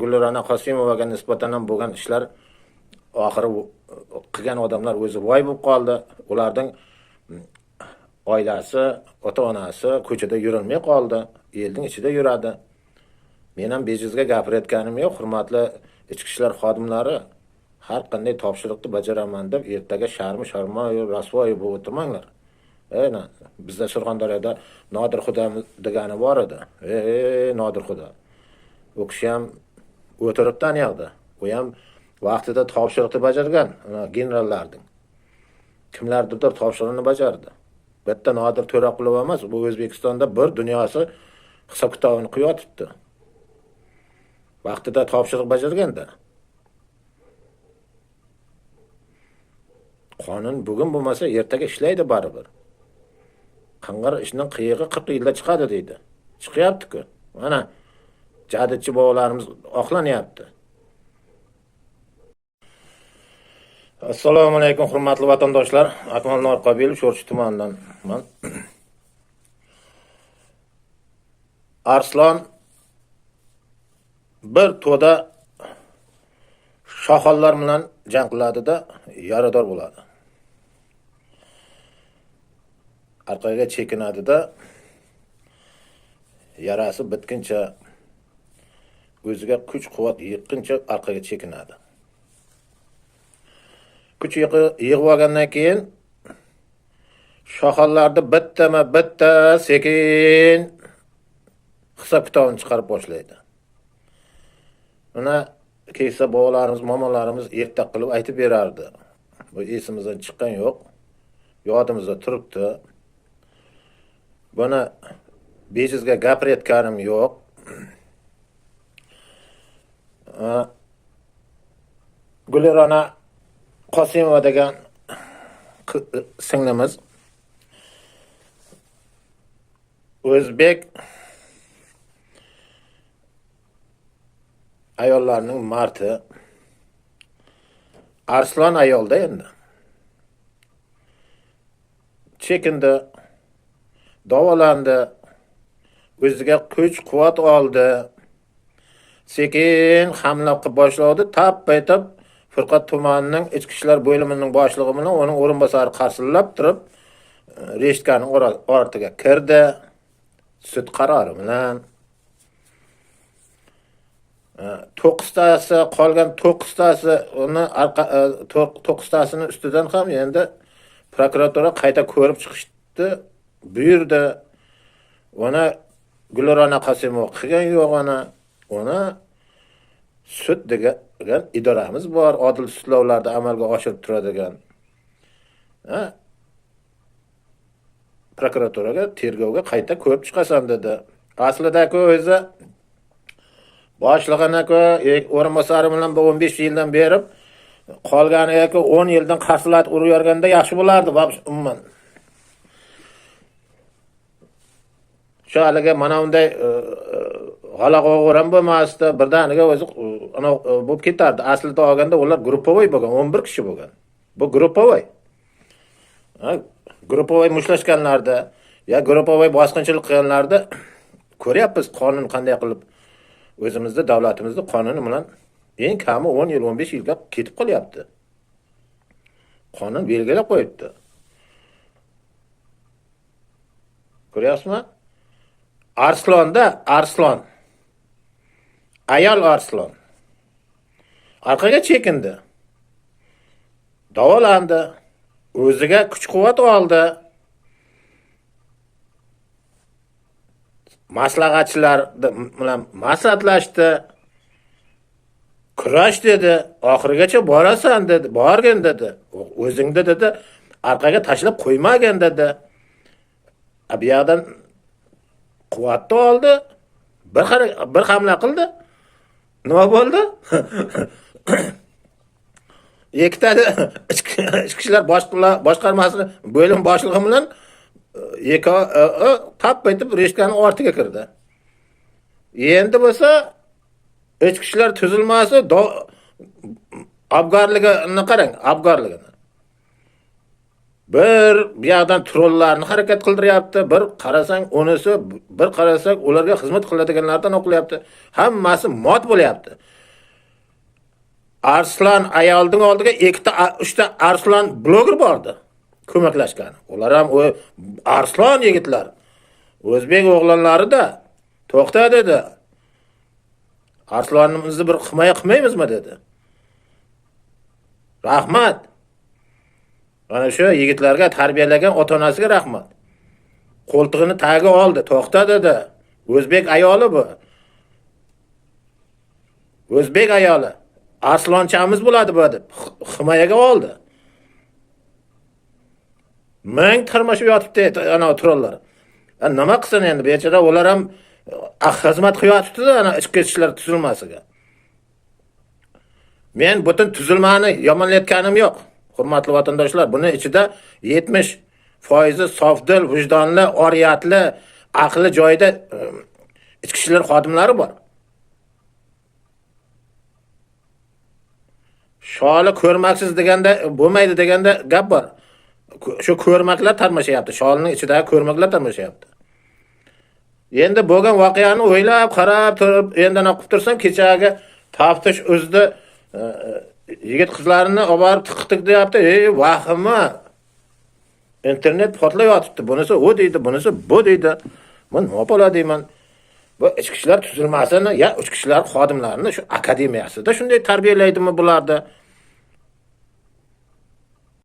Gulrona Qosimovaga nisbatan ham bo'lgan ishlar oxiri qilgan odamlar o'zi voy bo'lib qoldi. Ularning oilasi, ota-onasi ko'chada yurolmay qoldi. Elning ichida yuradi. Men ham bejizga gapirayotganim yo'q, hurmatli ichki ishlar xodimlari. Har qanday topshiriqni bajaraman deb ertaga sharma-sharmoyu rasvoy bo'lib o'tirmanglar. Bizda Surxondaryoda Nodir Xudo degani bor edi. Nodir Xudo. U kishi ham o'tiribdi yoqda. U ham vaqtida topshiriqni bajargan, generallarning. Kimlardir topshiriqni bajardi. Bitta Nodir To'raqulov emas, bu O'zbekistonda bir dunyosi hisob-kitobini qo'yotibdi. Vaqtida topshiriq bajarganda. Qonun bugun bo'lmasa, ertaga ishlaydi baribir. Qing'ir ishning qiyig'i 40 yilda chiqadi deydi. Chiqyapti-ku. Mana jadidchi bobolarimiz oqlanyapti. Assalomu alaykum hurmatli vatandoshlar. Akmal Norqobilov Sho'rchi tumanidan. Arslan bir to'da shoxollar bilan jang qiladi-da, yarador bo'ladi. Orqaga chekinadi-da, yarasi bitguncha, o'ziga kuch-quvvat yetguncha orqaga chekinadi. Kuch yig'ib olgandan keyin shoxollarni bitta sekin hisob-kitobini chiqarib boshlaydi. Mana keysa bobolarimiz, momolarimiz ertak qilib aytib berardi. Bu esimizdan chiqqan yo'q. Yodimizda turibdi. Buni bejizga gapirayotganim yo'q. Gulrona Qosimova degan singlimiz o'zbek ayollarning marti. Arslan ayolda endi. Chekindi, davolandi, o'ziga kuch-quvvat oldi. Sekin hamla qilib boshladi. Tap-paytib Furqat tumanining ichki ishlar bo'limining boshlig'i bilan uning o'rinbosari qarsillab turib, reshtkani ortiga kirdi. Sud qarori bilan 9tasi qolgan 9tasi uni 9tasini ustidan ham endi prokuratura qayta ko'rib chiqishdi, buyurdi. Ona Gulrona Qosimova qilgan yo'q ona sud degan idoramiz bor, odil sudlovlarni amalga oshirib turadigan. Prokuraturaga tergovga qayta ko'rib chiqasan dedi. Aslida-ku o'zi boshlig'ini-ku o'rinbosari bilan 15 yildan berib qolganiga 10 yildan qarsilat urib yurganda yaxshi bo'lardi, umuman. Shu haliga mana unday g'alaqo'g'ram bo'lmasdi, birdaniga o'zi bo'lib ketardi. Aslida olganda ular gruppovoy bo'lgan, 11 kishi bo'lgan. Bu gruppovoy. Gruppovoy mushlashganlarda, gruppovoy bosqinchilik qilganlarda ko'ryapmiz qonun qanday qilib o'zimizda davlatimizda qonuni bilan eng kami 10 yil, 15 yilga ketib qolyapti. Qonun belgilab qo'yibdi. Ko'ryapsizmi? Arslan. Ayol Arslan. Orqaga chekindi. Davolandi. O'ziga kuch-quvvat oldi. Maslahatchilar bilan maslahatlashdi. Kurash dedi. Oxirigacha borasan dedi. Borgin dedi. O'zingda dedi. Orqaga tashlab qo'ymagin dedi. Bu yerdan quvvatni oldi. Bir hamla qildi. Nima bo'ldi? Ikkitali ichki ishlar boshqarmasi bo'lim boshlig'i bilan tap-paytib reshtkani ortiga kirdi. Endi bo'lsa ichki ishlar tuzilmasi abgarligini qarang, abgarligini. Bir yoqdan trollarni harakat qildiryapti, bir qarasang unisi, bir qarasak ularga xizmat qiladiganlardan o'qilyapti. Hammasi mot bo'lyapti. Arslan ayolning oldiga ikkita, uchta Arslan bloger bordi. Ko'maklashgan. Ular ham o Arslan yigitlar. O'zbek o'g'lonlari da to'xta dedi. Arslonimizni bir himoya qilmaymizmi dedi. Rahmat. Mana shu yigitlarga tarbiyalagan ota-onasiga rahmat. Qo'ltig'ini tagiga oldi, to'xta dedi. O'zbek ayoli bu. O'zbek ayoli. Arslonchamiz bo'ladi bu deb himoyaga oldi. Ming tirmashib yotibdi ana trollar. Nima qilsin endi bechora ular ham xizmat qilyapti ana ichki ishlar tuzilmasiga. Men butun tuzilmani yomonlayotganim yo'q. Hurmatli vatandoshlar, buni ichida 70% sofdil, vijdonli, oriyatli, aqli joyida ichki ishlar xodimlari bor. Sholi ko'rmaksiz deganda bo'lmaydi deganda gap bor. Shu ko'rmaklar tarmashyapti. Sholining ichidagi ko'rmaklar tarmashyapti. Endi bo'lgan voqeani o'ylab, qarab turib, endi nima qilib tursam, kechagi taftish o'zida yigit qizlarini olib borib tiqtiq deyapti. Vahima. Internet portlayotibdi. Bunisi u deydi, bunisi bu deydi. Men nima bo'ladi deyman? Bu ichki ishlar tuzilmasini, ya ichki ishlar xodimlarini shu akademiyasida shunday tarbiyalaydimi bularni?